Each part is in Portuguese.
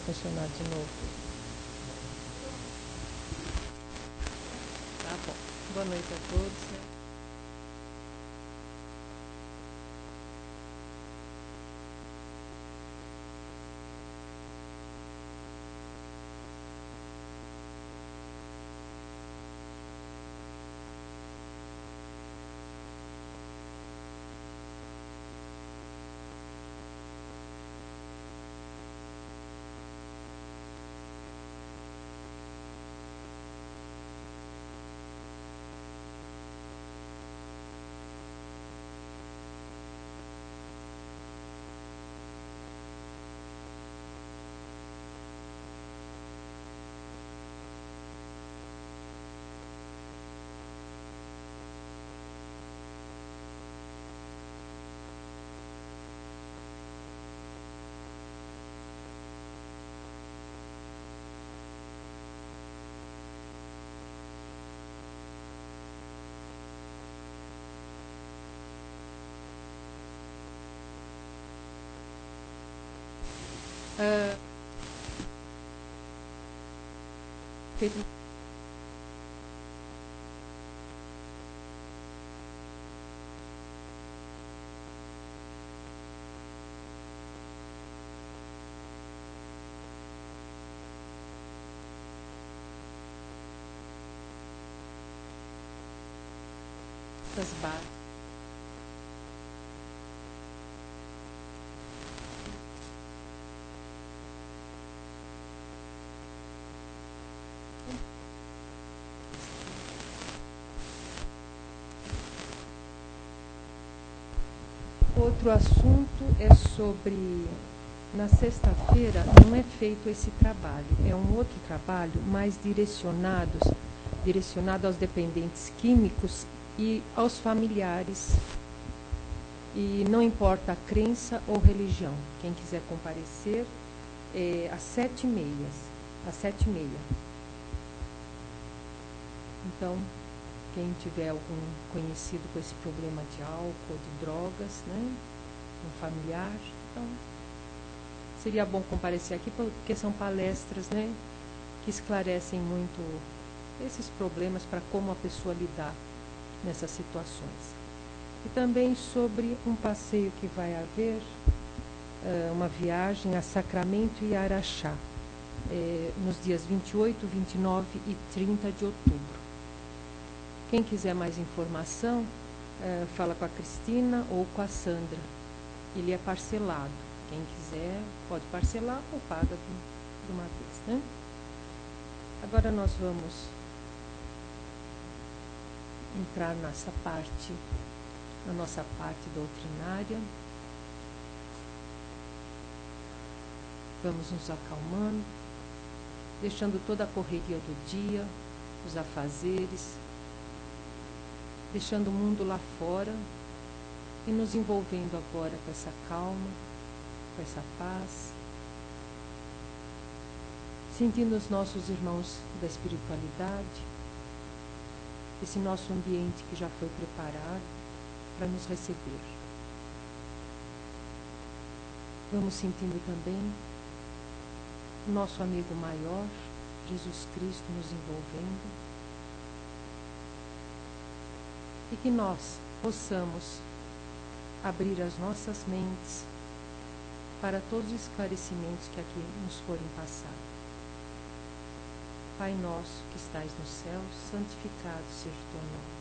funcionar de novo. Tá bom. Boa noite a todos, né? Feito das bases. Outro assunto é sobre, na sexta-feira não é feito esse trabalho, é um outro trabalho mais direcionado aos dependentes químicos e aos familiares. E não importa a crença ou religião, quem quiser comparecer é às 7h30. Então, quem tiver algum conhecido com esse problema de álcool, de drogas, né, um familiar, então seria bom comparecer aqui, porque são palestras, né, que esclarecem muito esses problemas para como a pessoa lidar nessas situações. E também sobre um passeio que vai haver, uma viagem a Sacramento e Araxá, nos dias 28, 29 e 30 de outubro. Quem quiser mais informação, fala com a Cristina ou com a Sandra. Ele é parcelado. Quem quiser pode parcelar ou paga de uma vez, né? Agora nós vamos entrar na nossa parte doutrinária. Vamos nos acalmando, deixando toda a correria do dia, os afazeres, deixando o mundo lá fora e nos envolvendo agora com essa calma, com essa paz, sentindo os nossos irmãos da espiritualidade, esse nosso ambiente que já foi preparado para nos receber. Vamos sentindo também o nosso amigo maior, Jesus Cristo, nos envolvendo, e que nós possamos abrir as nossas mentes para todos os esclarecimentos que aqui nos forem passados. Pai nosso que estais no céu, santificado seja o teu nome.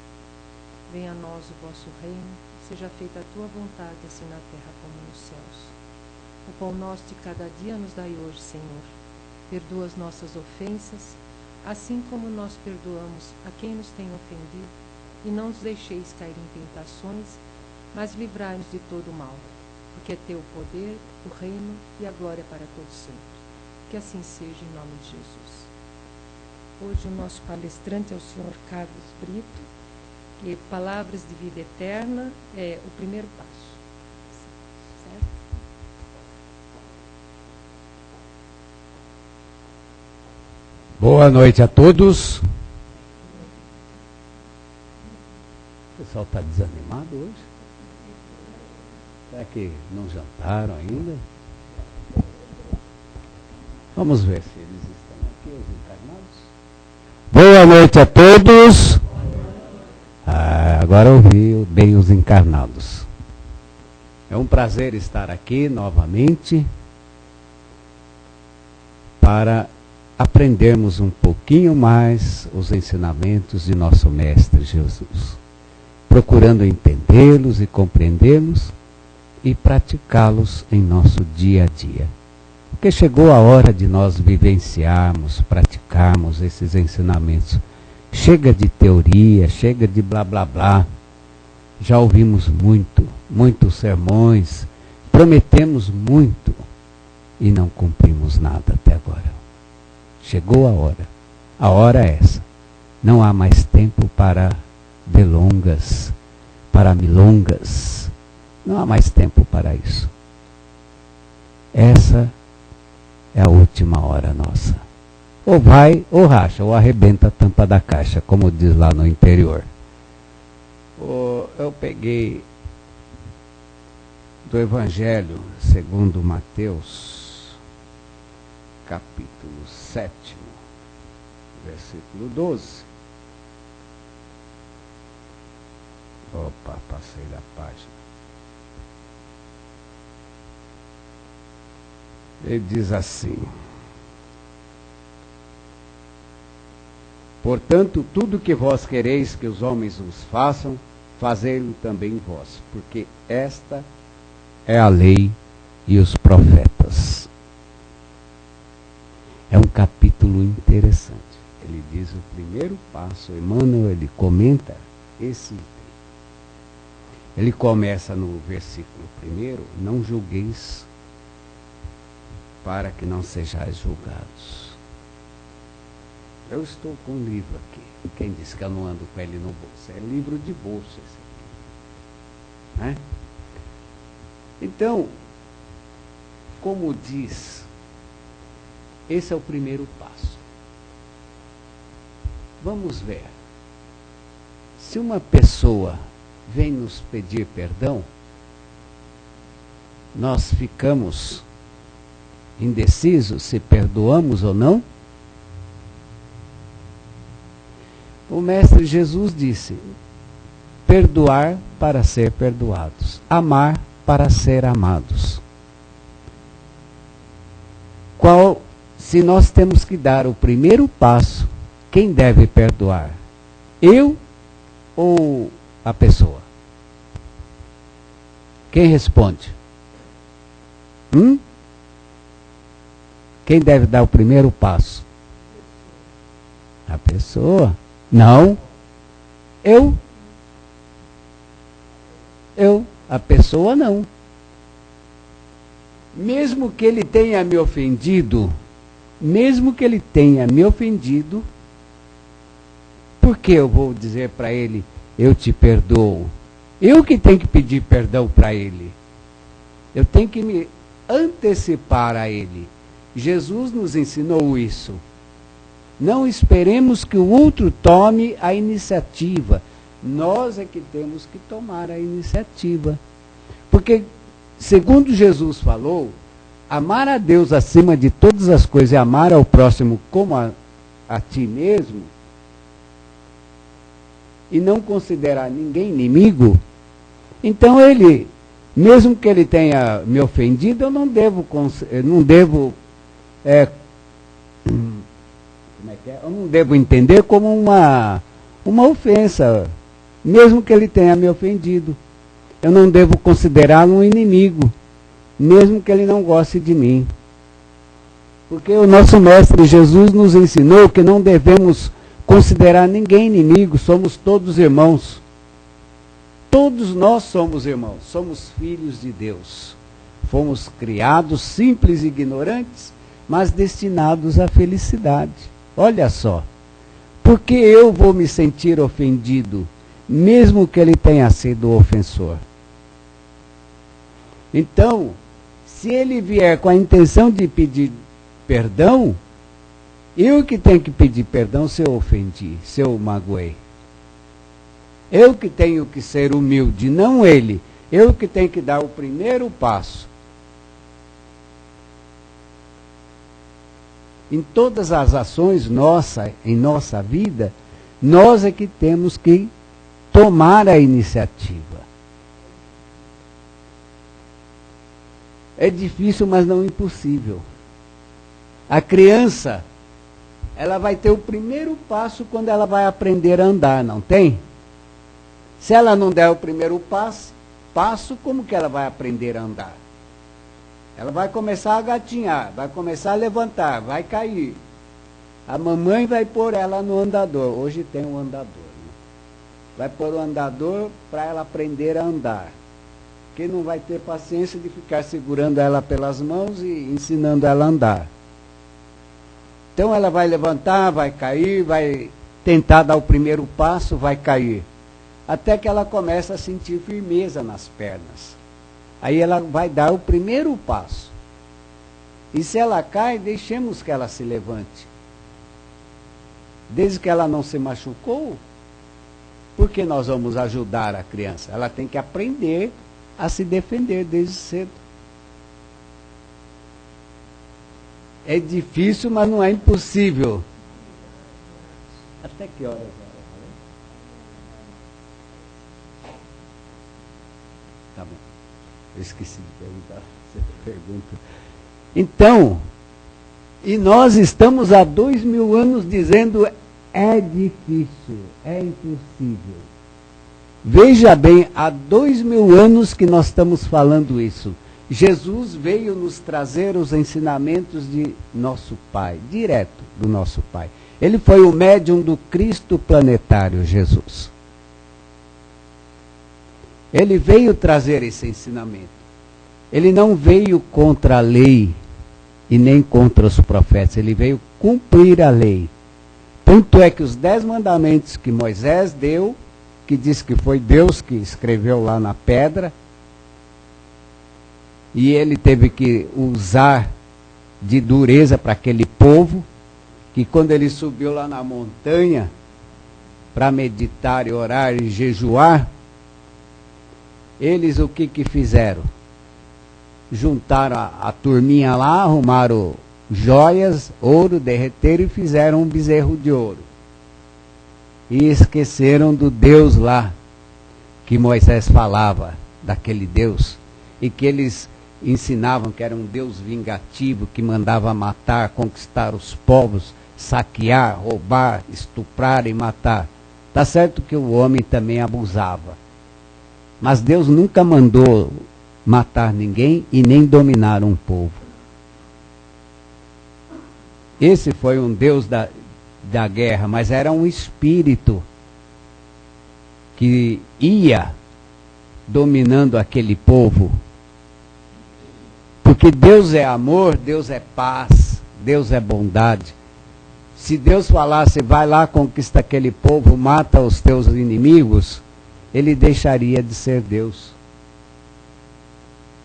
Venha a nós o vosso reino, seja feita a tua vontade, assim na terra como nos céus. O pão nosso de cada dia nos dai hoje, Senhor. Perdoa as nossas ofensas, assim como nós perdoamos a quem nos tem ofendido, e não nos deixeis cair em tentações, mas livrai-nos de todo o mal, porque é teu o poder, o reino e a glória para todos sempre. Que assim seja, em nome de Jesus. Hoje o nosso palestrante é o Sr. Carlos Brito, e Palavras de Vida Eterna é o primeiro passo. Certo? Boa noite a todos. O pessoal está desanimado hoje? Será que não jantaram ainda? Vamos ver se eles estão aqui, os encarnados. Boa noite a todos. Agora ouvi bem os encarnados. É um prazer estar aqui novamente para aprendermos um pouquinho mais os ensinamentos de nosso Mestre Jesus, procurando entendê-los e compreendê-los e praticá-los em nosso dia a dia. Porque chegou a hora de nós vivenciarmos, praticarmos esses ensinamentos. Chega de teoria, chega de blá blá blá. Já ouvimos muitos sermões, prometemos muito e não cumprimos nada até agora. Chegou a hora é essa. Não há mais tempo para delongas, para milongas. Não há mais tempo para isso. Essa é a última hora nossa. Ou vai, ou racha, ou arrebenta a tampa da caixa, como diz lá no interior. Eu peguei do Evangelho segundo Mateus, capítulo 7, versículo 12. Opa, passei da página. Ele diz assim: portanto, tudo que vós quereis que os homens vos façam, fazei-lo também vós, porque esta é a lei e os profetas. É um capítulo interessante. Ele diz o primeiro passo, Emmanuel, ele comenta esse item. Ele começa no versículo 1, não julgueis para que não sejais julgados. Eu estou com um livro aqui. Quem disse que eu não ando com ele no bolso? É livro de bolso esse aqui. Né? Então, como diz, esse é o primeiro passo. Vamos ver. Se uma pessoa vem nos pedir perdão, nós ficamos indecisos se perdoamos ou não? O Mestre Jesus disse: perdoar para ser perdoados, amar para ser amados. Se nós temos que dar o primeiro passo, quem deve perdoar? Eu ou a pessoa? Quem responde? Quem deve dar o primeiro passo? A pessoa? Não. Eu. A pessoa não. Mesmo que ele tenha me ofendido, por que eu vou dizer para ele, eu te perdoo? Eu que tenho que pedir perdão para ele. Eu tenho que me antecipar a ele. Jesus nos ensinou isso. Não esperemos que o outro tome a iniciativa. Nós é que temos que tomar a iniciativa. Porque, segundo Jesus falou, amar a Deus acima de todas as coisas e amar ao próximo como a ti mesmo, e não considerar ninguém inimigo, então ele, mesmo que ele tenha me ofendido, eu não devo eu não devo entender como uma ofensa, mesmo que ele tenha me ofendido. Eu não devo considerá-lo um inimigo, mesmo que ele não goste de mim. Porque o nosso Mestre Jesus nos ensinou que não devemos considerar ninguém inimigo, somos todos irmãos. Todos nós somos irmãos, somos filhos de Deus. Fomos criados simples e ignorantes, mas destinados à felicidade. Olha só, porque eu vou me sentir ofendido, mesmo que ele tenha sido o ofensor? Então, se ele vier com a intenção de pedir perdão, eu que tenho que pedir perdão se eu ofendi, se eu magoei. Eu que tenho que ser humilde, não ele. Eu que tenho que dar o primeiro passo. Em todas as ações nossas, em nossa vida, nós é que temos que tomar a iniciativa. É difícil, mas não impossível. A criança, ela vai ter o primeiro passo quando ela vai aprender a andar, não tem? Se ela não der o primeiro passo, como que ela vai aprender a andar? Ela vai começar a gatinhar, vai começar a levantar, vai cair. A mamãe vai pôr ela no andador. Hoje tem um andador. Né? Vai pôr o andador para ela aprender a andar. Porque não vai ter paciência de ficar segurando ela pelas mãos e ensinando ela a andar. Então ela vai levantar, vai cair, vai tentar dar o primeiro passo, vai cair. Até que ela começa a sentir firmeza nas pernas. Aí ela vai dar o primeiro passo. E se ela cai, deixemos que ela se levante. Desde que ela não se machucou, por que nós vamos ajudar a criança? Ela tem que aprender a se defender desde cedo. É difícil, mas não é impossível. Até que horas? Tá bom. Eu esqueci de perguntar. Você pergunta. Então, e nós estamos há 2000 anos dizendo é difícil, é impossível. Veja bem, há 2000 anos que nós estamos falando isso. Jesus veio nos trazer os ensinamentos de nosso Pai, direto do nosso Pai. Ele foi o médium do Cristo planetário, Jesus. Ele veio trazer esse ensinamento. Ele não veio contra a lei e nem contra os profetas. Ele veio cumprir a lei. Tanto é que os 10 mandamentos que Moisés deu, que diz que foi Deus que escreveu lá na pedra, e ele teve que usar de dureza para aquele povo, que quando ele subiu lá na montanha para meditar e orar e jejuar, eles o que fizeram? Juntaram a turminha lá, arrumaram joias, ouro, derreteram e fizeram um bezerro de ouro. E esqueceram do Deus lá, que Moisés falava, daquele Deus, e que eles ensinavam que era um Deus vingativo, que mandava matar, conquistar os povos, saquear, roubar, estuprar e matar. Tá certo que o homem também abusava. Mas Deus nunca mandou matar ninguém e nem dominar um povo. Esse foi um Deus da guerra, mas era um espírito que ia dominando aquele povo. Porque Deus é amor, Deus é paz, Deus é bondade. Se Deus falasse, vai lá, conquista aquele povo, mata os teus inimigos, ele deixaria de ser Deus.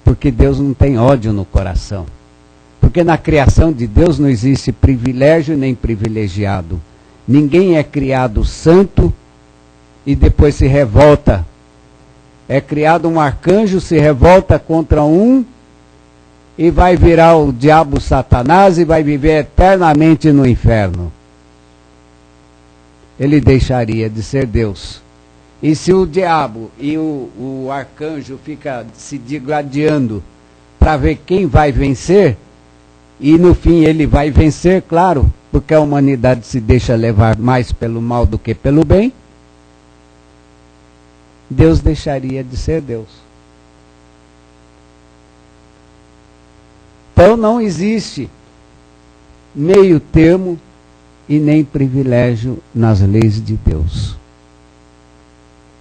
Porque Deus não tem ódio no coração. Porque na criação de Deus não existe privilégio nem privilegiado. Ninguém é criado santo e depois se revolta. É criado um arcanjo, se revolta contra um e vai virar o diabo Satanás e vai viver eternamente no inferno. Ele deixaria de ser Deus. E se o diabo e o arcanjo ficam se digladiando para ver quem vai vencer, e no fim ele vai vencer, claro, porque a humanidade se deixa levar mais pelo mal do que pelo bem, Deus deixaria de ser Deus. Então não existe meio termo e nem privilégio nas leis de Deus.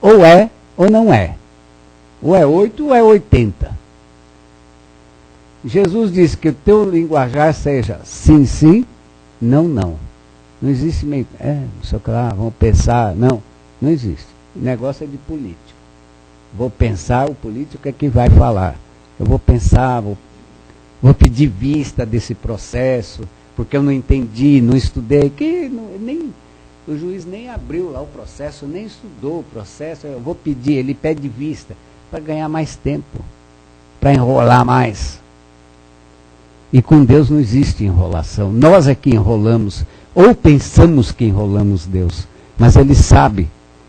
Ou é ou não é. Ou é 8 ou é 80. Jesus disse que o teu linguajar seja sim, sim, não, não. Não existe meio, não sei o que lá, vamos pensar. Não, não existe. O negócio é de político. Vou pensar, o político é que vai falar. Eu vou pensar, vou pedir vista desse processo, porque eu não entendi, não estudei, o juiz nem abriu lá o processo, nem estudou o processo, eu vou pedir, ele pede vista, para ganhar mais tempo, para enrolar mais. E com Deus não existe enrolação. Nós é que enrolamos, ou pensamos que enrolamos Deus. Mas Ele sabe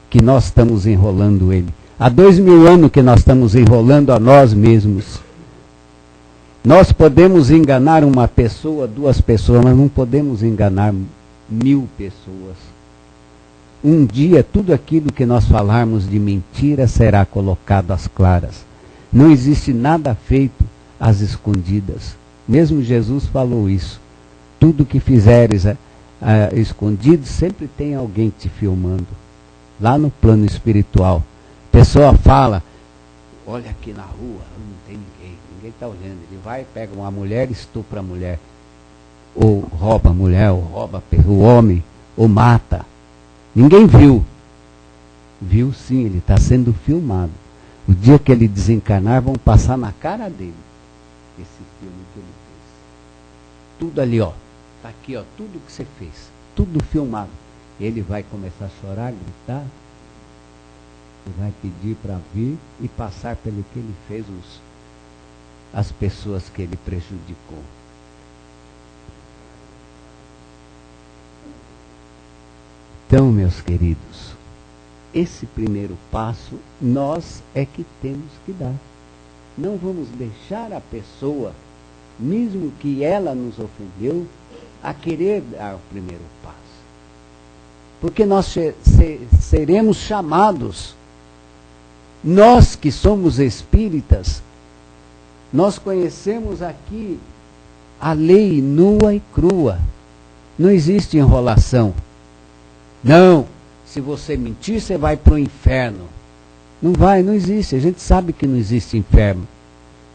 que nós estamos enrolando Ele. Há 2000 anos que nós estamos enrolando a nós mesmos. Nós podemos enganar uma pessoa, 2 pessoas, mas não podemos enganar 1000 pessoas. Um dia, tudo aquilo que nós falarmos de mentira será colocado às claras. Não existe nada feito às escondidas. Mesmo Jesus falou isso. Tudo que fizeres escondido, sempre tem alguém te filmando. Lá no plano espiritual. A pessoa fala, olha aqui na rua, não tem ninguém está olhando. Ele vai, pega uma mulher, estupra a mulher. Ou rouba a mulher, ou rouba o homem, ou mata. Ninguém viu. Viu sim, ele está sendo filmado. O dia que ele desencarnar, vão passar na cara dele esse filme que ele fez. Tudo ali, ó. Está aqui, ó, tudo que você fez. Tudo filmado. Ele vai começar a chorar, gritar. Ele vai pedir para vir e passar pelo que ele fez as pessoas que ele prejudicou. Então, meus queridos, esse primeiro passo nós é que temos que dar. Não vamos deixar a pessoa, mesmo que ela nos ofendeu, a querer dar o primeiro passo. Porque nós seremos chamados, nós que somos espíritas, nós conhecemos aqui a lei nua e crua. Não existe enrolação. Não, se você mentir, você vai para o inferno. Não vai, não existe. A gente sabe que não existe inferno,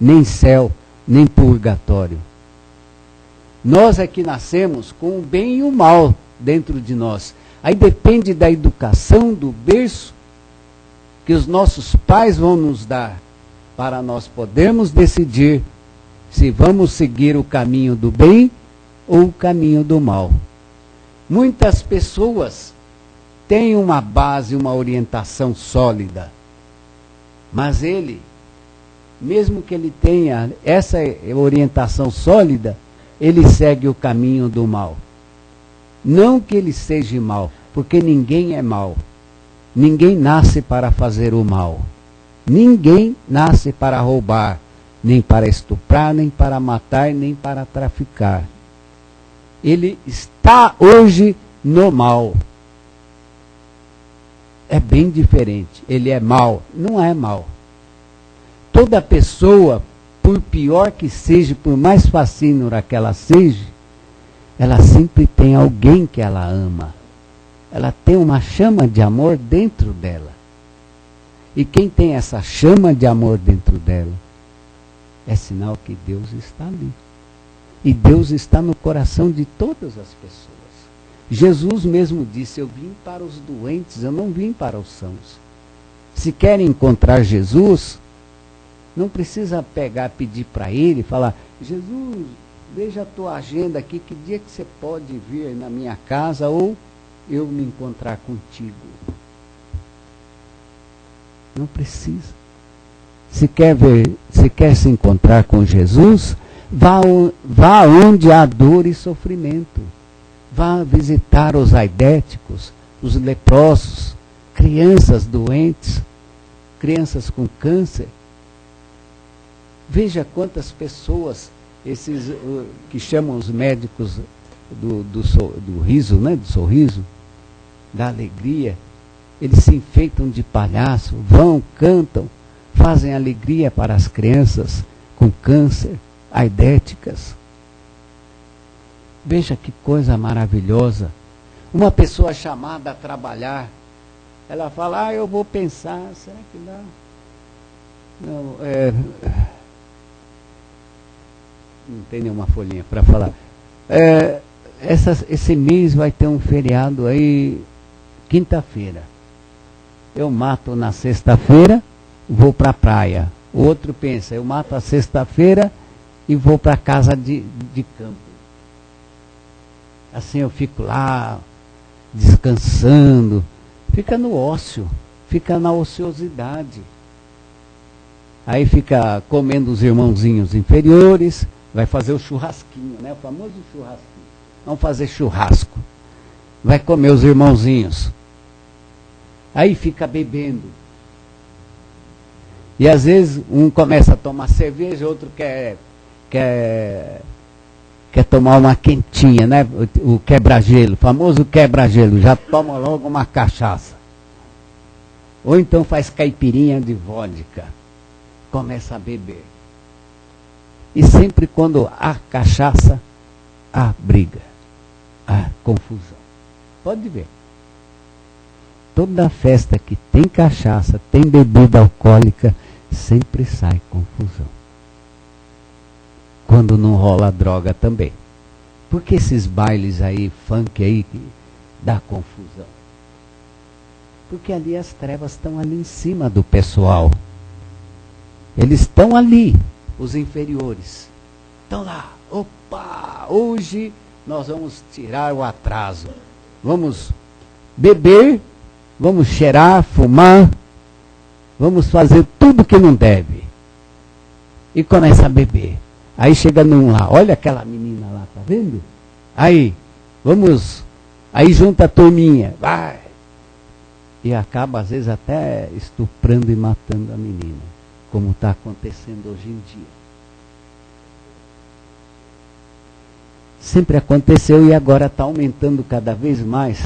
nem céu, nem purgatório. Nós é que nascemos com o bem e o mal dentro de nós. Aí depende da educação, do berço, que os nossos pais vão nos dar, para nós podermos decidir se vamos seguir o caminho do bem ou o caminho do mal. Muitas pessoas têm uma base, uma orientação sólida, mas ele, mesmo que ele tenha essa orientação sólida, ele segue o caminho do mal. Não que ele seja mal, porque ninguém é mal. Ninguém nasce para fazer o mal. Ninguém nasce para roubar, nem para estuprar, nem para matar, nem para traficar. Ele está hoje no mal. É bem diferente. Ele é mal. Não é mal. Toda pessoa, por pior que seja, por mais facínora que ela seja, ela sempre tem alguém que ela ama. Ela tem uma chama de amor dentro dela. E quem tem essa chama de amor dentro dela, é sinal que Deus está ali. E Deus está no coração de todas as pessoas. Jesus mesmo disse, eu vim para os doentes, eu não vim para os sãos. Se querem encontrar Jesus, não precisa pedir para ele, falar, Jesus, veja a tua agenda aqui, que dia que você pode vir na minha casa ou eu me encontrar contigo. Não precisa. Se quer se encontrar com Jesus, vá onde há dor e sofrimento. Vá visitar os aidéticos, os leprosos, crianças doentes, crianças com câncer. Veja quantas pessoas, esses que chamam os médicos do riso, né, do sorriso, da alegria, eles se enfeitam de palhaço, vão, cantam, fazem alegria para as crianças com câncer, aidéticas. Veja que coisa maravilhosa. Uma pessoa chamada a trabalhar, ela fala, eu vou pensar, será que dá? Não, não tem nenhuma folhinha para falar. Esse mês vai ter um feriado aí, quinta-feira. Eu mato na sexta-feira, vou para a praia. O outro pensa, eu mato a sexta-feira e vou para a casa de campo. Assim eu fico lá, descansando. Fica no ócio, fica na ociosidade. Aí fica comendo os irmãozinhos inferiores, vai fazer o churrasquinho, né? O famoso churrasquinho. Vamos fazer churrasco. Vai comer os irmãozinhos. Aí fica bebendo. E às vezes um começa a tomar cerveja, outro quer tomar uma quentinha, né? O quebra-gelo, o famoso quebra-gelo, já toma logo uma cachaça. Ou então faz caipirinha de vodka. Começa a beber. E sempre quando há cachaça, há briga, há confusão. Pode ver. Toda festa que tem cachaça, tem bebida alcoólica, sempre sai confusão. Quando não rola droga também. Por que esses bailes aí, funk aí, que dá confusão? Porque ali as trevas estão ali em cima do pessoal. Eles estão ali, os inferiores. Estão lá. Opa, hoje nós vamos tirar o atraso. Vamos beber, vamos cheirar, fumar, vamos fazer tudo que não deve. E começa a beber. Aí chega num lá, olha aquela menina lá, tá vendo? Aí, vamos, aí junta a turminha, vai. E acaba às vezes até estuprando e matando a menina, como está acontecendo hoje em dia. Sempre aconteceu e agora está aumentando cada vez mais.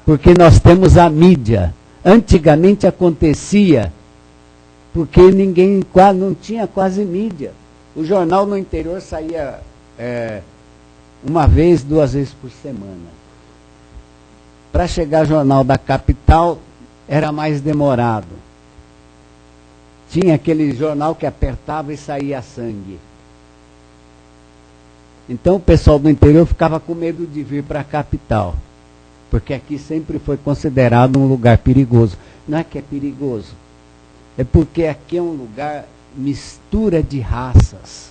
Porque nós temos a mídia. Antigamente acontecia, porque ninguém não tinha quase mídia. O jornal no interior saía uma vez, 2 vezes por semana. Para chegar ao jornal da capital, era mais demorado. Tinha aquele jornal que apertava e saía sangue. Então o pessoal do interior ficava com medo de vir para a capital. Porque aqui sempre foi considerado um lugar perigoso. Não é que é perigoso. É porque aqui é um lugar mistura de raças.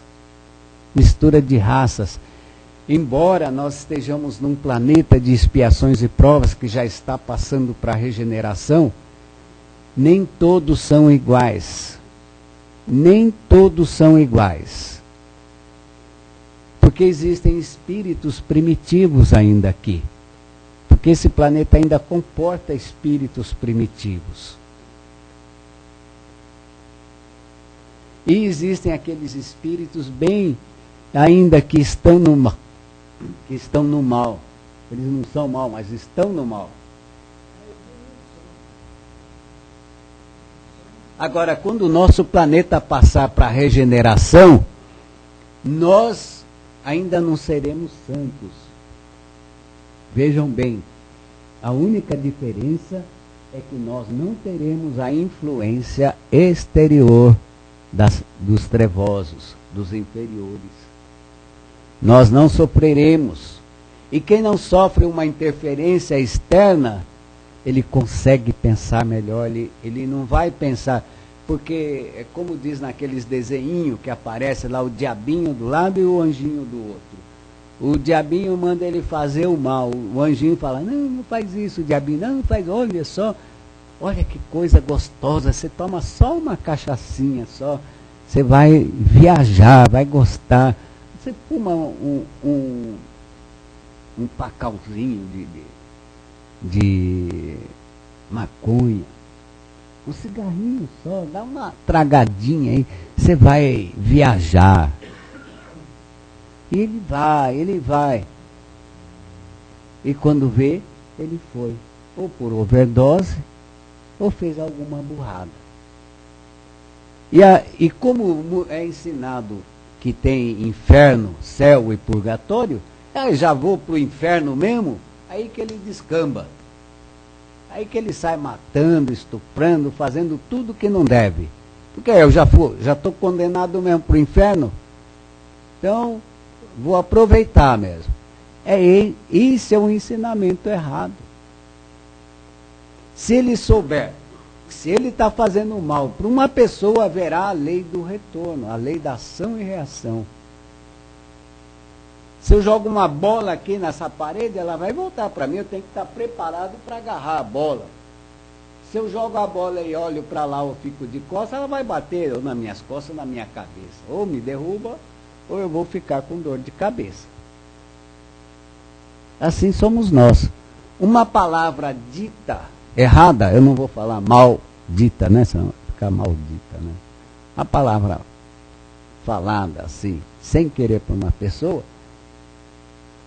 Mistura de raças. Embora nós estejamos num planeta de expiações e provas que já está passando para a regeneração, nem todos são iguais. Nem todos são iguais. Porque existem espíritos primitivos ainda aqui. Porque esse planeta ainda comporta espíritos primitivos. E existem aqueles espíritos bem, ainda que estão no mal. Eles não são mal, mas estão no mal. Agora, quando o nosso planeta passar para a regeneração, nós ainda não seremos santos. Vejam bem, a única diferença é que nós não teremos a influência exterior dos trevosos, dos inferiores. Nós não sofreremos. E quem não sofre uma interferência externa, ele consegue pensar melhor, ele não vai pensar, porque é como diz naqueles desenhinhos que aparece lá o diabinho do lado e o anjinho do outro. O diabinho manda ele fazer o mal, o anjinho fala, não faz isso, o diabinho, não faz, olha só, olha que coisa gostosa, você toma só uma cachaçinha só, você vai viajar, vai gostar. Você fuma um pacauzinho de maconha, um cigarrinho só, dá uma tragadinha aí, você vai viajar. E ele vai. E quando vê, ele foi, ou por overdose, ou fez alguma burrada. E como é ensinado que tem inferno, céu e purgatório, aí já vou para o inferno mesmo, aí que ele descamba. Aí que ele sai matando, estuprando, fazendo tudo que não deve. Porque eu já estou condenado mesmo para o inferno, então vou aproveitar mesmo. Isso é um ensinamento errado. Se ele souber, se ele está fazendo mal para uma pessoa, haverá a lei do retorno, a lei da ação e reação. Se eu jogo uma bola aqui nessa parede, ela vai voltar para mim, eu tenho que estar preparado para agarrar a bola. Se eu jogo a bola e olho para lá ou fico de costas, ela vai bater ou nas minhas costas ou na minha cabeça. Ou me derruba, ou eu vou ficar com dor de cabeça. Assim somos nós. Uma palavra dita errada, eu não vou falar mal dita, né? Senão vai ficar maldita, né? A palavra falada assim, sem querer por uma pessoa,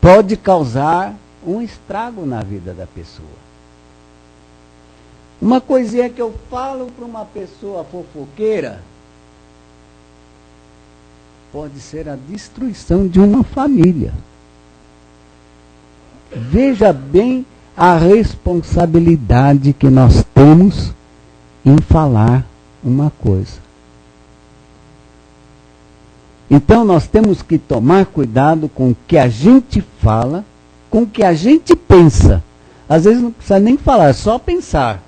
pode causar um estrago na vida da pessoa. Uma coisinha que eu falo para uma pessoa fofoqueira pode ser a destruição de uma família. Veja bem a responsabilidade que nós temos em falar uma coisa. Então nós temos que tomar cuidado com o que a gente fala, com o que a gente pensa. Às vezes não precisa nem falar, é só pensar.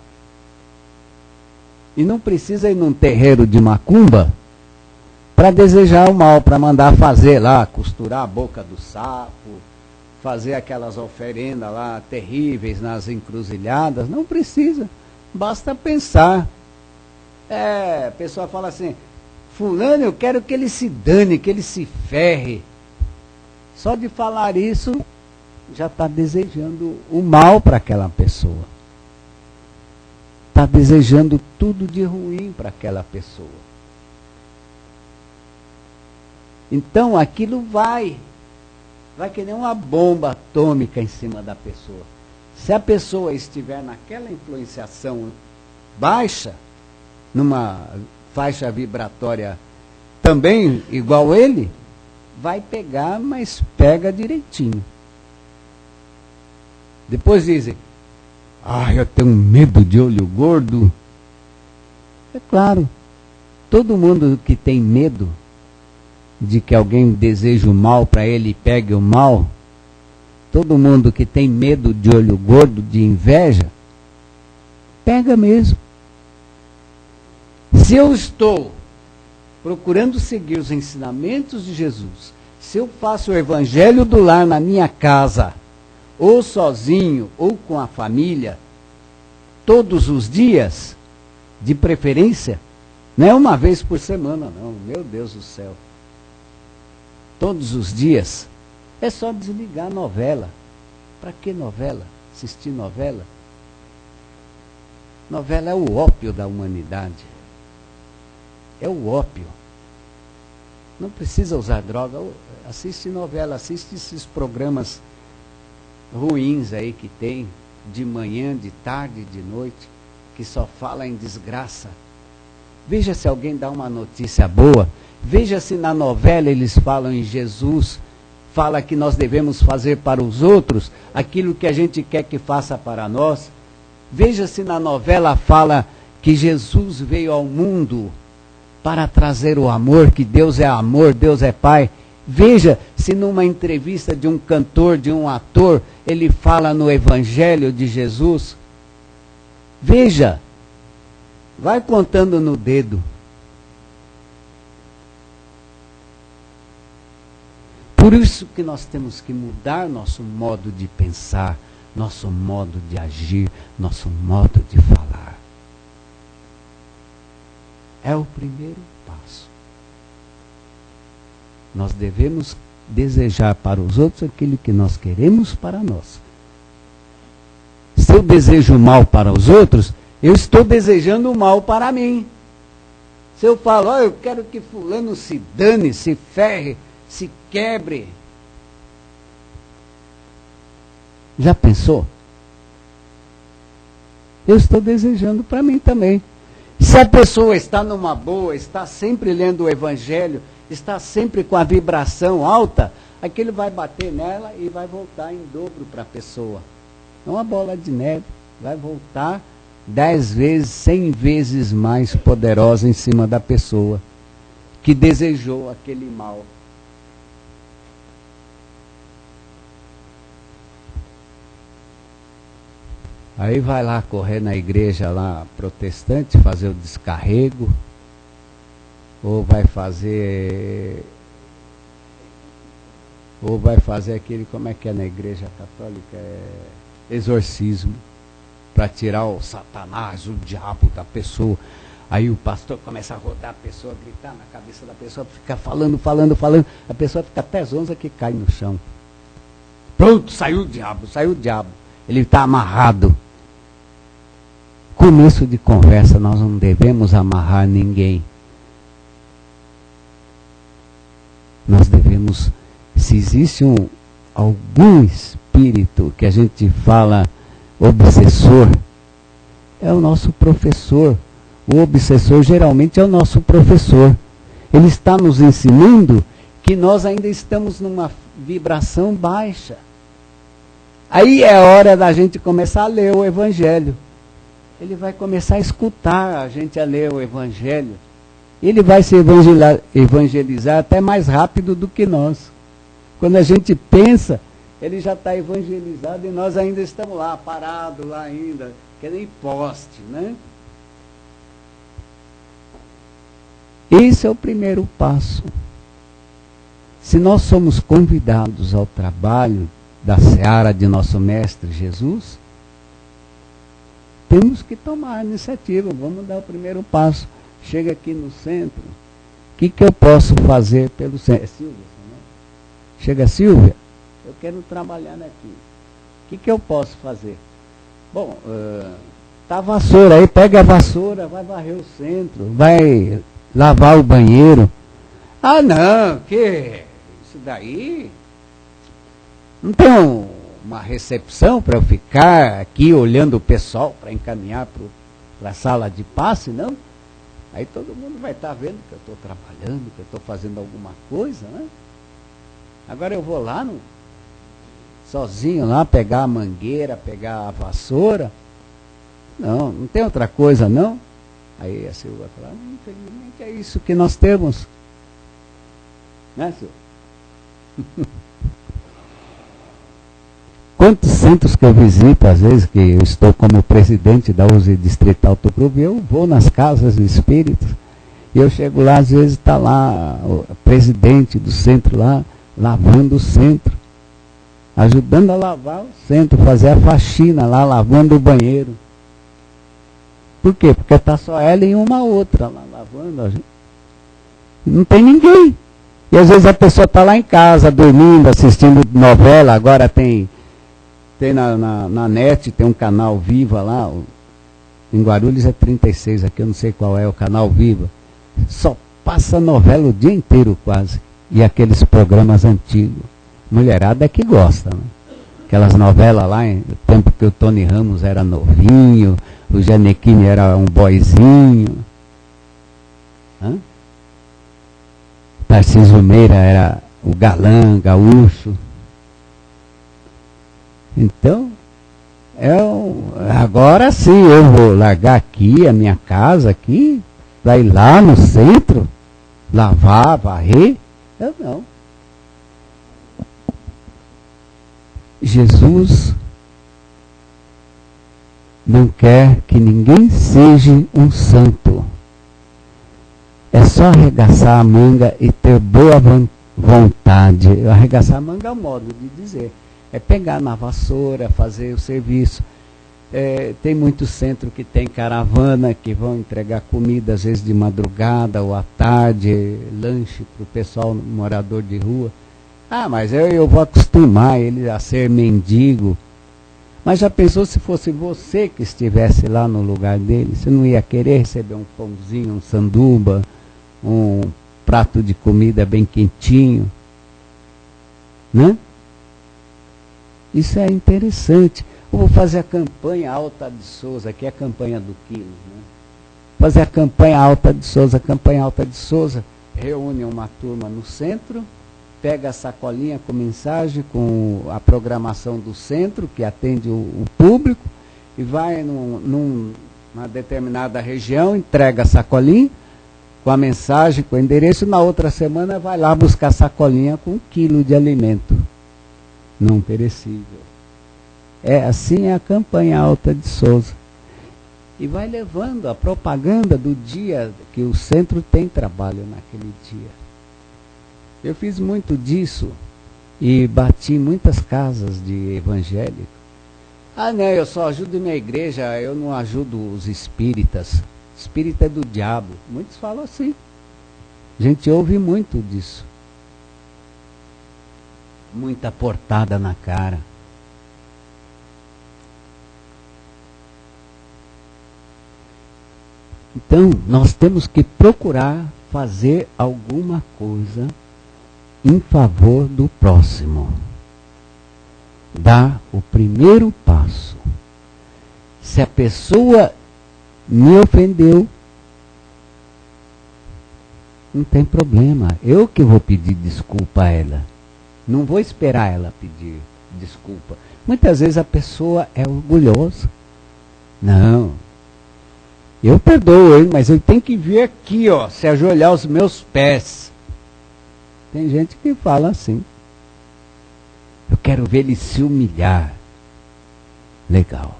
E não precisa ir num terreiro de macumba para desejar o mal, para mandar fazer lá, costurar a boca do sapo, fazer aquelas oferendas lá terríveis nas encruzilhadas. Não precisa, basta pensar. A pessoa fala assim, fulano, eu quero que ele se dane, que ele se ferre. Só de falar isso, já está desejando o mal para aquela pessoa. Está desejando tudo de ruim para aquela pessoa. Então aquilo vai que nem uma bomba atômica em cima da pessoa. Se a pessoa estiver naquela influenciação baixa, numa faixa vibratória também igual ele, vai pegar, mas pega direitinho. Depois dizem, eu tenho medo de olho gordo. É claro, todo mundo que tem medo de que alguém deseje o mal para ele e pegue o mal, todo mundo que tem medo de olho gordo, de inveja, pega mesmo. Se eu estou procurando seguir os ensinamentos de Jesus, se eu faço o evangelho do lar na minha casa, ou sozinho, ou com a família, todos os dias, de preferência, não é uma vez por semana, não, meu Deus do céu. Todos os dias, é só desligar a novela. Para que novela? Assistir novela? Novela é o ópio da humanidade. É o ópio. Não precisa usar droga. Assiste novela, assiste esses programas ruins aí que tem, de manhã, de tarde, de noite, que só fala em desgraça. Veja se alguém dá uma notícia boa. Veja se na novela eles falam em Jesus, fala que nós devemos fazer para os outros aquilo que a gente quer que faça para nós. Veja se na novela fala que Jesus veio ao mundo para trazer o amor, que Deus é amor, Deus é Pai. Veja se numa entrevista de um cantor, de um ator, ele fala no Evangelho de Jesus. Veja, vai contando no dedo. Por isso que nós temos que mudar nosso modo de pensar, nosso modo de agir, nosso modo de falar. É o primeiro passo. Nós devemos desejar para os outros aquilo que nós queremos para nós. Se eu desejo mal para os outros, eu estou desejando o mal para mim. Se eu falo, eu quero que fulano se dane, se ferre, se quebre. Já pensou? Eu estou desejando para mim também. Se a pessoa está numa boa, está sempre lendo o Evangelho, está sempre com a vibração alta, aquilo vai bater nela e vai voltar em dobro para a pessoa. É uma bola de neve, vai voltar 10 vezes, 100 vezes mais poderosa em cima da pessoa que desejou aquele mal. Aí vai lá correr na igreja lá protestante, fazer o descarrego, ou vai fazer aquele, como é que é na igreja católica, exorcismo, para tirar o Satanás, o diabo da pessoa. Aí o pastor começa a rodar a pessoa, gritar na cabeça da pessoa, fica falando, a pessoa fica até zonza que cai no chão. Pronto, saiu o diabo. Ele está amarrado. Começo de conversa, nós não devemos amarrar ninguém. Nós devemos, se existe algum espírito que a gente fala obsessor, é o nosso professor. O obsessor geralmente é o nosso professor. Ele está nos ensinando que nós ainda estamos numa vibração baixa. Aí é hora da gente começar a ler o Evangelho. Ele vai começar a escutar a gente a ler o Evangelho. Ele vai se evangelizar até mais rápido do que nós. Quando a gente pensa, ele já está evangelizado e nós ainda estamos lá, parados lá ainda, que nem poste, né? Esse é o primeiro passo. Se nós somos convidados ao trabalho da seara de nosso Mestre Jesus, temos que tomar a iniciativa, vamos dar o primeiro passo. Chega aqui no centro, o que eu posso fazer pelo centro? É Silvia, né? Chega, Silvia, eu quero trabalhar aqui. O que eu posso fazer? Bom, tá a vassoura aí, pega a vassoura, vai varrer o centro, vai lavar o banheiro. Ah, não, que isso daí não tem uma recepção para eu ficar aqui olhando o pessoal para encaminhar para a sala de passe, não? Aí todo mundo vai estar vendo que eu estou trabalhando, que eu estou fazendo alguma coisa, né? Agora eu vou lá sozinho lá, pegar a mangueira, pegar a vassoura. Não tem outra coisa, não? Aí a Silvia vai falar, infelizmente é isso que nós temos. Né, Silvia? Quantos centros que eu visito, às vezes, que eu estou como presidente da USE Distrital Tucuruvi, eu vou nas casas de espíritos, e eu chego lá, às vezes está lá o presidente do centro lá, lavando o centro, ajudando a lavar o centro, fazer a faxina lá, lavando o banheiro. Por quê? Porque está só ela e uma outra lá, lavando. Não tem ninguém. E às vezes a pessoa está lá em casa, dormindo, assistindo novela, agora tem na net, tem um canal Viva lá, em Guarulhos é 36, aqui eu não sei qual é o canal Viva. Só passa novela o dia inteiro quase. E aqueles programas antigos. Mulherada é que gosta, né? Aquelas novelas lá, no tempo que o Tony Ramos era novinho, o Gianecchini era um boyzinho. Tarcísio Meira era o galã, gaúcho. Então, agora sim, eu vou largar aqui a minha casa aqui, para ir lá no centro, lavar, varrer. Eu não. Jesus não quer que ninguém seja um santo. É só arregaçar a manga e ter boa vontade. Arregaçar a manga é um modo de dizer. É pegar na vassoura, fazer o serviço. Tem muito centro que tem caravana, que vão entregar comida, às vezes de madrugada ou à tarde, lanche para o pessoal morador de rua. Ah, mas eu vou acostumar ele a ser mendigo. Mas já pensou se fosse você que estivesse lá no lugar dele? Você não ia querer receber um pãozinho, um sanduba, um prato de comida bem quentinho? Né? Isso é interessante. Eu vou fazer a campanha Alta de Souza, que é a campanha do Quilos. Né? Fazer a campanha Alta de Souza. A campanha Alta de Souza reúne uma turma no centro, pega a sacolinha com mensagem, com a programação do centro, que atende o público, e vai numa determinada região, entrega a sacolinha com a mensagem, com o endereço, na outra semana vai lá buscar a sacolinha com 1 quilo de alimento não perecível. Assim é a campanha Alta de Souza. E vai levando a propaganda do dia que o centro tem trabalho naquele dia. Eu fiz muito disso e bati em muitas casas de evangélicos. Ah, não, eu só ajudo minha igreja, eu não ajudo os espíritas. espírito é do diabo. Muitos falam assim. A gente ouve muito disso. Muita portada na cara. Então, nós temos que procurar fazer alguma coisa em favor do próximo. Dar o primeiro passo. Se a pessoa me ofendeu, não tem problema. Eu que vou pedir desculpa a ela. Não vou esperar ela pedir desculpa. Muitas vezes a pessoa é orgulhosa. Não. Eu perdoo ele, mas ele tem que vir aqui, ó, se ajoelhar aos meus pés. Tem gente que fala assim. Eu quero ver ele se humilhar. Legal.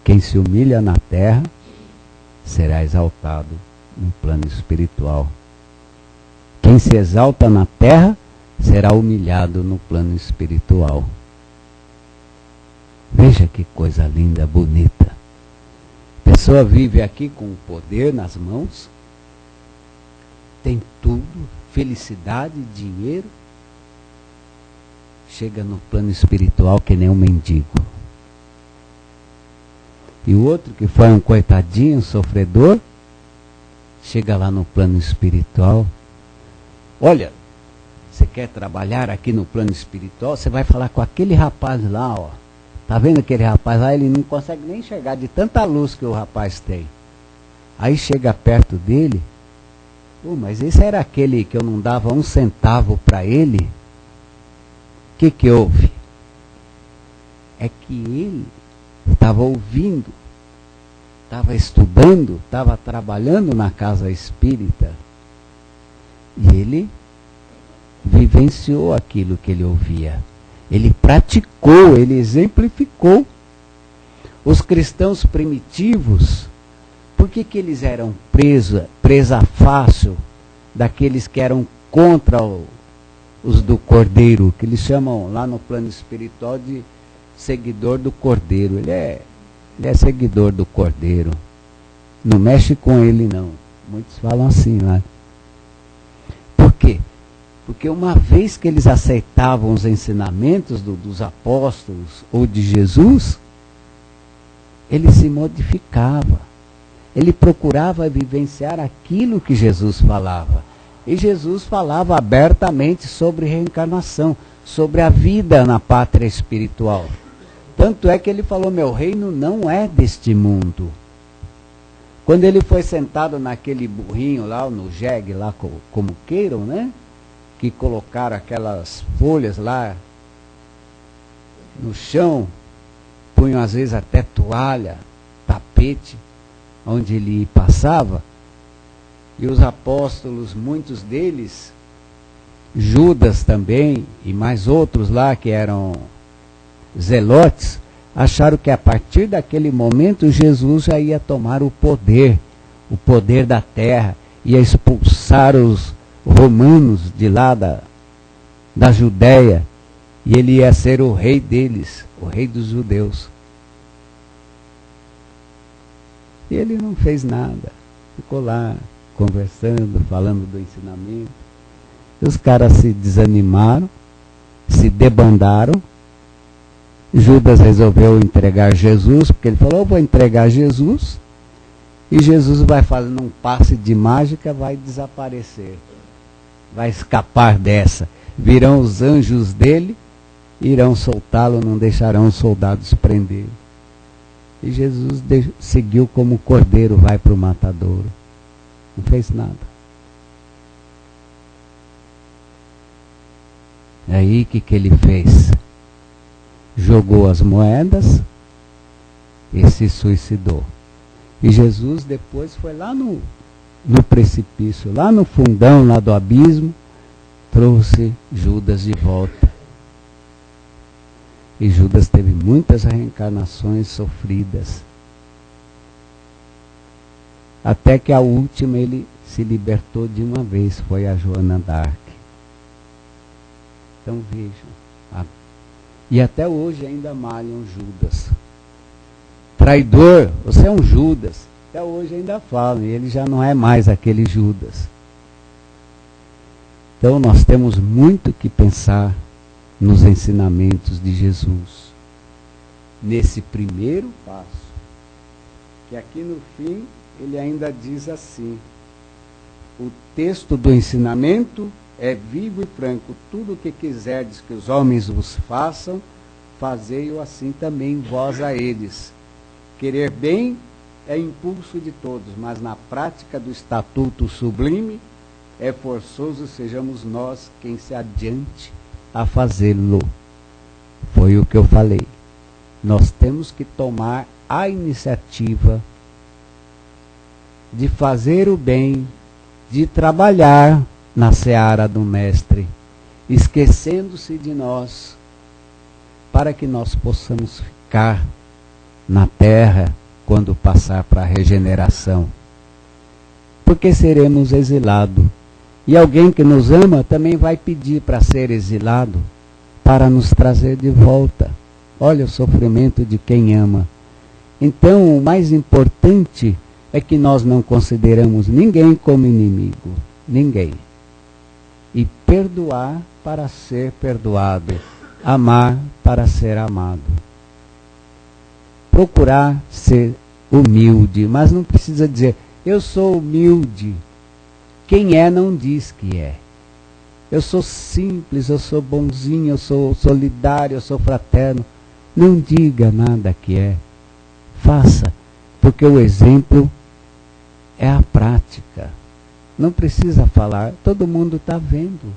Quem se humilha na terra será exaltado no plano espiritual. Quem se exalta na terra será humilhado no plano espiritual. Veja que coisa linda, bonita. A pessoa vive aqui com o poder nas mãos, tem tudo, felicidade, dinheiro, chega no plano espiritual que nem um mendigo. E o outro que foi um coitadinho, um sofredor, chega lá no plano espiritual. Olha, você quer trabalhar aqui no plano espiritual? Você vai falar com aquele rapaz lá, ó. Tá vendo aquele rapaz lá? Ele não consegue nem enxergar de tanta luz que o rapaz tem. Aí chega perto dele. Mas esse era aquele que eu não dava um centavo para ele? O que houve? É que ele estava ouvindo, estava estudando, estava trabalhando na casa espírita. E ele vivenciou aquilo que ele ouvia. Ele praticou, ele exemplificou. Os cristãos primitivos, por que eles eram presa fácil daqueles que eram contra os do Cordeiro, que eles chamam lá no plano espiritual de seguidor do Cordeiro. Ele é seguidor do Cordeiro. Não mexe com ele, não. Muitos falam assim lá. Por quê? Porque uma vez que eles aceitavam os ensinamentos dos apóstolos ou de Jesus, ele se modificava. Ele procurava vivenciar aquilo que Jesus falava. E Jesus falava abertamente sobre reencarnação, sobre a vida na pátria espiritual. Tanto é que ele falou, meu reino não é deste mundo. Quando ele foi sentado naquele burrinho lá, no jegue lá, como queiram, né? Que colocaram aquelas folhas lá no chão, punham às vezes até toalha, tapete, onde ele passava, e os apóstolos, muitos deles, Judas também, e mais outros lá que eram zelotes, acharam que a partir daquele momento Jesus já ia tomar o poder da terra, ia expulsar os romanos de lá da Judéia, e ele ia ser o rei deles, o rei dos judeus. E ele não fez nada, ficou lá conversando, falando do ensinamento. E os caras se desanimaram, se debandaram. Judas resolveu entregar Jesus, porque ele falou, eu vou entregar Jesus, e Jesus vai fazendo um passe de mágica, vai desaparecer. Vai escapar dessa. Virão os anjos dele, irão soltá-lo, não deixarão os soldados prender. E Jesus seguiu como cordeiro, vai para o matadouro. Não fez nada. Aí o que ele fez? Jogou as moedas e se suicidou. E Jesus depois foi lá no precipício, lá no fundão, lá do abismo, trouxe Judas de volta. E Judas teve muitas reencarnações sofridas. Até que a última ele se libertou de uma vez, foi a Joana d'Arc. Então vejam. E até hoje ainda malham Judas. Traidor, você é um Judas. até hoje ainda falam, e ele já não é mais aquele Judas. Então nós temos muito que pensar nos ensinamentos de Jesus, nesse primeiro passo, que aqui no fim ele ainda diz assim: o texto do ensinamento é vivo e franco, tudo o que quiserdes que os homens vos façam, fazei-o assim também vós a eles. Querer bem é impulso de todos, mas na prática do estatuto sublime é forçoso sejamos nós quem se adiante a fazê-lo. Foi o que eu falei. Nós temos que tomar a iniciativa de fazer o bem, de trabalhar na seara do Mestre, esquecendo-se de nós, para que nós possamos ficar na terra quando passar para a regeneração. Porque seremos exilados. E alguém que nos ama também vai pedir para ser exilado, para nos trazer de volta. Olha o sofrimento de quem ama. Então, o mais importante é que nós não consideramos ninguém como inimigo. Ninguém. E perdoar para ser perdoado. Amar para ser amado. Procurar ser humilde, mas não precisa dizer, eu sou humilde. Quem é não diz que é. Eu sou simples, eu sou bonzinho, eu sou solidário, eu sou fraterno. Não diga nada que é. Faça, porque o exemplo é a prática. Não precisa falar, todo mundo está vendo.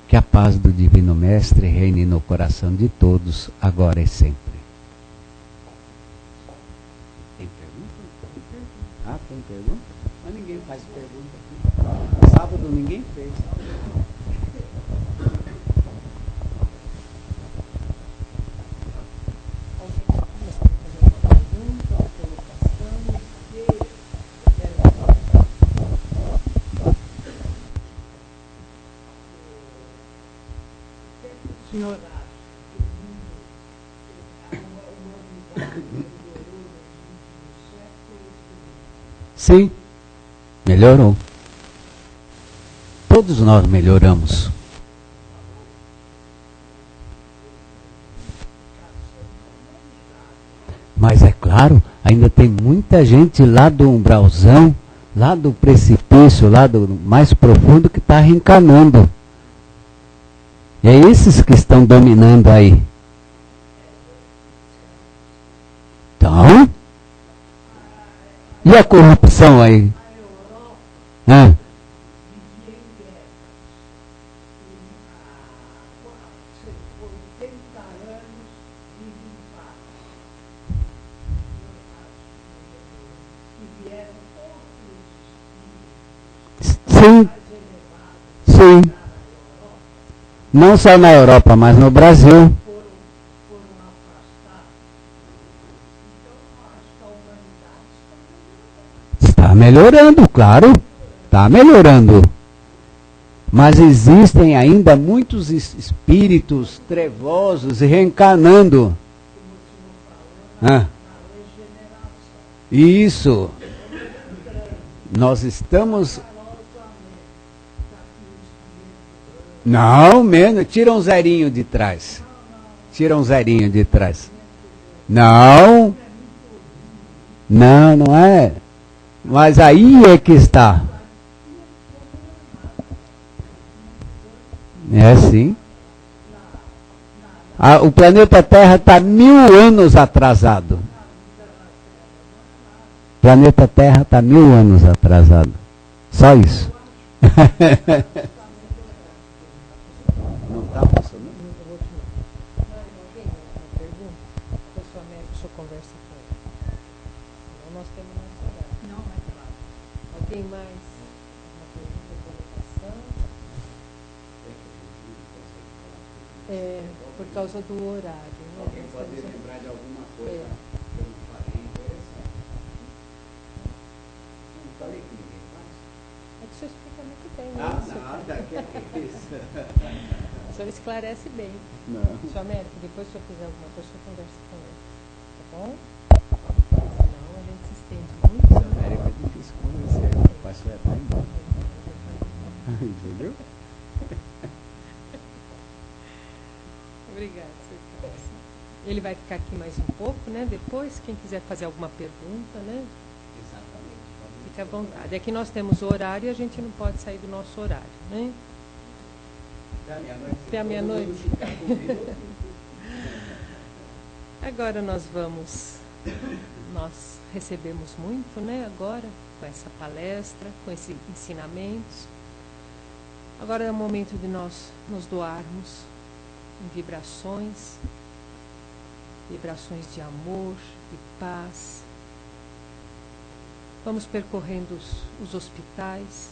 Que a paz do Divino Mestre reine no coração de todos, agora e sempre. Tem pergunta? Ah, tem pergunta? Mas ninguém faz pergunta aqui. Sábado ninguém fez. Senhor, sim, melhorou. Todos nós melhoramos. Mas é claro, ainda tem muita gente lá do umbralzão, lá do precipício, lá do mais profundo, que está reencarnando. E é esses que estão dominando aí. Então, e a corrupção aí? Ah. Sim, sim. Não só na Europa, mas no Brasil. Está melhorando, claro. Está melhorando. Mas existem ainda muitos espíritos trevosos reencarnando. Ah. Isso. Nós estamos... Não, menos. Tira um zerinho de trás. Tira um zerinho de trás. Não. Não, não é. Mas aí é que está. É sim. O planeta Terra está 1000 anos atrasado. O planeta Terra está 1000 anos atrasado. Só isso. Não está funcionando? Professor Américo, o senhor conversa com ele. Senão nós temos mais horário. Não, mas claro. Alguém mais? Uma pergunta, colocação? Por causa do horário. Né? Alguém pode lembrar de alguma coisa que eu não falei interessante? Eu não falei que ninguém faz? É que o senhor explica muito bem. Né? Nada, que é isso? O senhor esclarece bem. Não. Senhor Américo, depois se o senhor quiser alguma coisa, o senhor conversa com ele. Tá bom? estende muito. A América é difícil convencer, o papai só vai embora. Entendeu? Obrigada, Sr. Carlos. Ele vai ficar aqui mais um pouco, né? Depois, quem quiser fazer alguma pergunta, né? Exatamente. Fique à vontade. Aqui nós temos o horário e a gente não pode sair do nosso horário, né? Até a meia-noite. Agora nós recebemos muito, né? Agora, com essa palestra, com esses ensinamentos. Agora é o momento de nós nos doarmos em vibrações de amor, de paz. Vamos percorrendo os hospitais,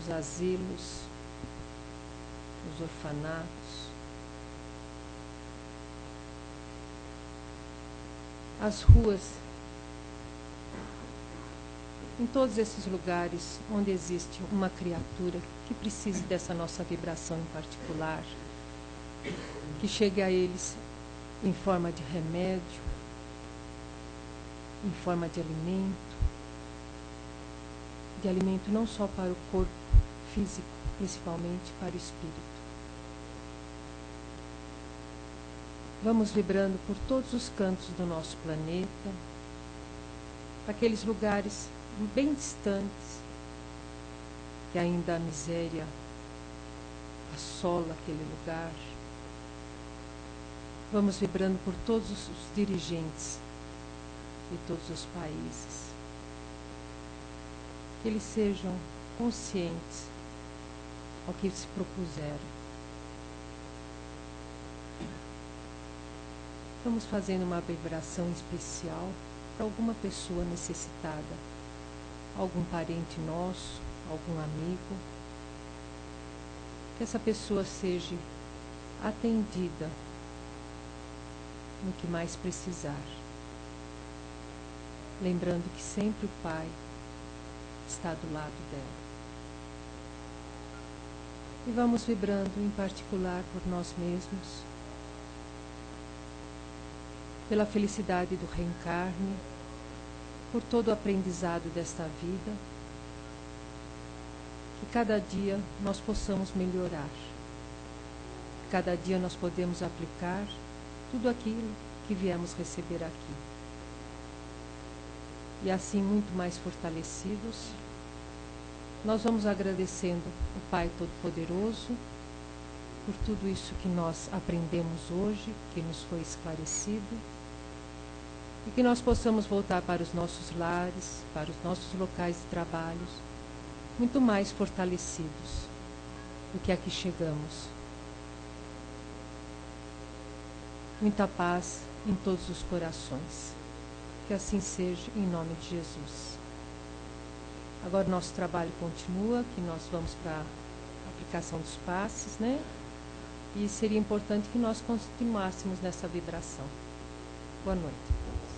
os asilos, os orfanatos, as ruas, em todos esses lugares onde existe uma criatura que precise dessa nossa vibração em particular, que chegue a eles em forma de remédio, em forma de alimento não só para o corpo físico, principalmente para o espírito. Vamos vibrando por todos os cantos do nosso planeta, para aqueles lugares bem distantes, que ainda a miséria assola aquele lugar. Vamos vibrando por todos os dirigentes de todos os países, que eles sejam conscientes ao que se propuseram. Vamos fazendo uma vibração especial para alguma pessoa necessitada, algum parente nosso, algum amigo, que essa pessoa seja atendida no que mais precisar. Lembrando que sempre o Pai está do lado dela. E vamos vibrando em particular por nós mesmos, pela felicidade do reencarne, por todo o aprendizado desta vida, que cada dia nós possamos melhorar. Cada dia nós podemos aplicar tudo aquilo que viemos receber aqui. E assim, muito mais fortalecidos, nós vamos agradecendo o Pai Todo-Poderoso por tudo isso que nós aprendemos hoje, que nos foi esclarecido, e que nós possamos voltar para os nossos lares, para os nossos locais de trabalho, muito mais fortalecidos do que aqui chegamos. Muita paz em todos os corações. Que assim seja, em nome de Jesus. Agora nosso trabalho continua, que nós vamos para a aplicação dos passes, né? E seria importante que nós continuássemos nessa vibração. Boa noite.